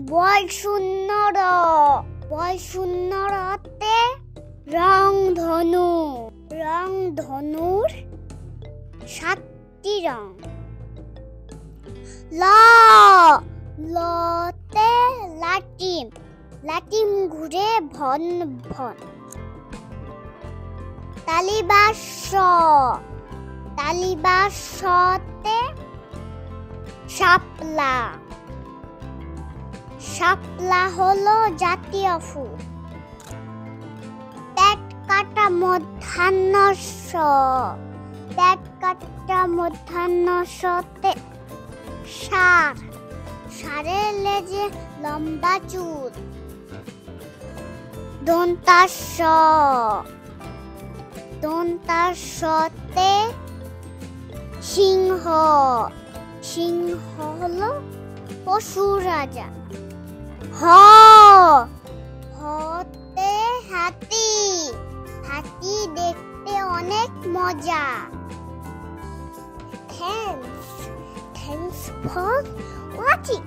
বল শূন্য র। বল শূন্য রতে রংধনু। রংধনুর 7টি রং। ল। লতে লাটিম। লাটিম ঘুরে ভন ভন। তালিবাস স। তালিবাস সতে শাপলা। শাপলা হলো জাতীয় ফুল। পেট কাটা মধ্যাহ্ন স। পেট কাটা মধ্যাহ্ন সতে ষাঁড়। ষাঁড়ের লেজে লম্বা চুল। দন্তাস স। দন্তাস সতে সিংহ। সিংহ হলো পশু রাজা। হ। হতে হাতি। হাতি দেখতে অনেক মজা। Thanks for watching.